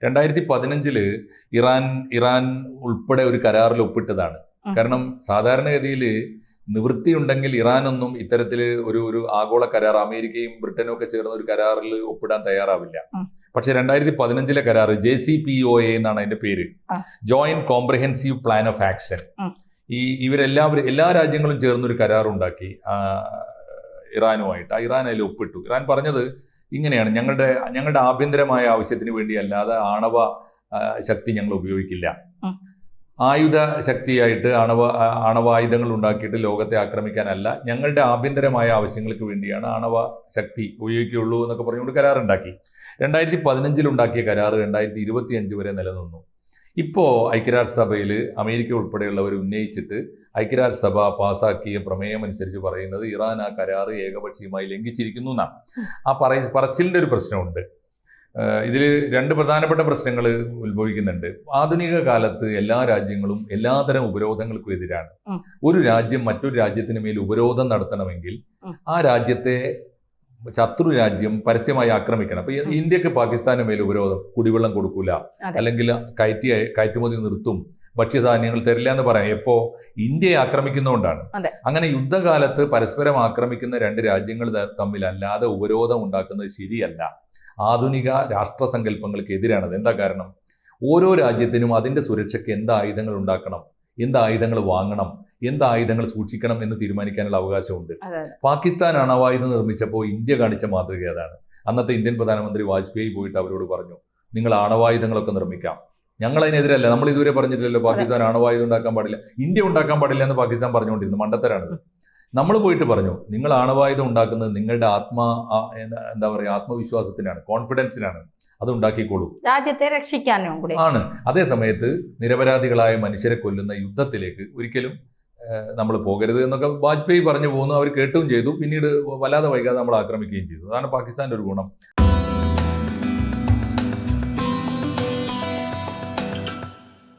2015 Iran ഉൾപ്പെടെ ഒരു കരാറിൽ ഒപ്പിട്ടതാണ്. കാരണം സാധാരണഗതിയിൽ നിവൃത്തിയുണ്ടെങ്കിൽ ഇറാനൊന്നും ഇത്തരത്തിൽ ഒരു ആഗോള കരാർ അമേരിക്കയും ബ്രിട്ടനും ഒക്കെ ചേർന്ന ഒരു കരാറിൽ ഒപ്പിടാൻ തയ്യാറാവില്ല. പക്ഷെ 2015 കരാർ JCPOA എന്നാണ് അതിന്റെ പേര്, joint comprehensive plan of action. എല്ലാ രാജ്യങ്ങളും ചേർന്നൊരു കരാർ ഉണ്ടാക്കി ഇറാനുമായിട്ട്. ഇറാൻ അതിൽ ഒപ്പിട്ടു. ഇറാൻ പറഞ്ഞത് ഇങ്ങനെയാണ്: ഞങ്ങളുടെ ആഭ്യന്തരമായ ആവശ്യത്തിന് വേണ്ടി അല്ലാതെ ആണവ ശക്തി ഞങ്ങൾ ഉപയോഗിക്കില്ല. ആയുധ ശക്തിയായിട്ട് ആണവായുധങ്ങൾ ഉണ്ടാക്കിയിട്ട് ലോകത്തെ ആക്രമിക്കാനല്ല, ഞങ്ങളുടെ ആഭ്യന്തരമായ ആവശ്യങ്ങൾക്ക് വേണ്ടിയാണ് ആണവ ശക്തി ഉപയോഗിക്കുകയുള്ളൂ എന്നൊക്കെ പറഞ്ഞുകൊണ്ട് കരാറുണ്ടാക്കി. 2015 ഉണ്ടാക്കിയ കരാർ 2025 വരെ നിലനിന്നു. ഇപ്പോൾ ഐക്യരാഷ്ട്രസഭയിൽ അമേരിക്ക ഉൾപ്പെടെയുള്ളവർ ഉന്നയിച്ചിട്ട് ഐക്യരാഷ്ട്രസഭ പാസാക്കിയ പ്രമേയം അനുസരിച്ച് പറയുന്നത് ഇറാൻ ആ കരാർ ഏകപക്ഷീയമായി ലംഘിച്ചിരിക്കുന്നു എന്നാണ്. ആ പറച്ചിലിൻ്റെ ഒരു പ്രശ്നമുണ്ട്. ഇതിൽ രണ്ട് പ്രധാനപ്പെട്ട പ്രശ്നങ്ങൾ ഉത്ഭവിക്കുന്നുണ്ട്. ആധുനിക കാലത്ത് എല്ലാ രാജ്യങ്ങളും എല്ലാതരം ഉപരോധങ്ങൾക്കും എതിരാണ്. ഒരു രാജ്യം മറ്റൊരു രാജ്യത്തിന് മേൽ ഉപരോധം നടത്തണമെങ്കിൽ ആ രാജ്യത്തെ ശത്രു രാജ്യം പരസ്യമായി ആക്രമിക്കണം. അപ്പൊ ഇന്ത്യക്ക് പാകിസ്ഥാന് മേൽ ഉപരോധം, കുടിവെള്ളം കൊടുക്കൂല, അല്ലെങ്കിൽ കയറ്റുമതി നിർത്തും, ഭക്ഷ്യധാന്യങ്ങൾ തരില്ല എന്ന് പറയാം. എപ്പോ ഇന്ത്യയെ ആക്രമിക്കുന്നതുകൊണ്ടാണ്. അങ്ങനെ യുദ്ധകാലത്ത് പരസ്പരം ആക്രമിക്കുന്ന രണ്ട് രാജ്യങ്ങൾ തമ്മിലല്ലാതെ ഉപരോധം ഉണ്ടാക്കുന്നത് ശരിയല്ല. ആധുനിക രാഷ്ട്രസങ്കല്പങ്ങൾക്ക് എതിരാണത്. എന്താ കാരണം? ഓരോ രാജ്യത്തിനും അതിൻ്റെ സുരക്ഷയ്ക്ക് എന്ത് ആയുധങ്ങൾ ഉണ്ടാക്കണം, എന്ത് ആയുധങ്ങൾ വാങ്ങണം, എന്ത് ആയുധങ്ങൾ സൂക്ഷിക്കണം എന്ന് തീരുമാനിക്കാനുള്ള അവകാശമുണ്ട്. പാകിസ്ഥാൻ അണവായുധം നിർമ്മിച്ചപ്പോൾ ഇന്ത്യ കാണിച്ച മാതൃക അതാണ്. അന്നത്തെ ഇന്ത്യൻ പ്രധാനമന്ത്രി വാജ്പേയി പോയിട്ട് അവരോട് പറഞ്ഞു, നിങ്ങൾ ആണവായുധങ്ങളൊക്കെ നിർമ്മിക്കാം, ഞങ്ങൾ അതിനെതിരല്ല. നമ്മൾ ഇതുവരെ പറഞ്ഞിട്ടില്ലല്ലോ പാകിസ്ഥാൻ ആണവായുധം ഉണ്ടാക്കാൻ പാടില്ല, ഇന്ത്യ ഉണ്ടാക്കാൻ പാടില്ല എന്ന് പാകിസ്ഥാൻ പറഞ്ഞുകൊണ്ടിരുന്നു. മണ്ടത്തരാണിത്. നമ്മൾ പോയിട്ട് പറഞ്ഞു, നിങ്ങൾ ആണവായുധം ഉണ്ടാക്കുന്നത് നിങ്ങളുടെ ആത്മവിശ്വാസത്തിനാണ്, കോൺഫിഡൻസിനാണ്, അത് ഉണ്ടാക്കിക്കോളൂ, രാജ്യത്തെ രക്ഷിക്കാനും കൂടി ആണ്. അതേ സമയത്ത് നിരപരാധികളായ മനുഷ്യരെ കൊല്ലുന്ന യുദ്ധത്തിലേക്ക് ഒരിക്കലും നമ്മൾ പോകരുത് എന്നൊക്കെ വാജ്പേയി പറഞ്ഞു പോകുന്നു. അവർ കേട്ടുകയും ചെയ്തു. പിന്നീട് വല്ലാതെ വൈകാതെ നമ്മൾ ആക്രമിക്കുകയും ചെയ്തു. അതാണ് പാകിസ്ഥാന്റെ ഒരു ഗുണം.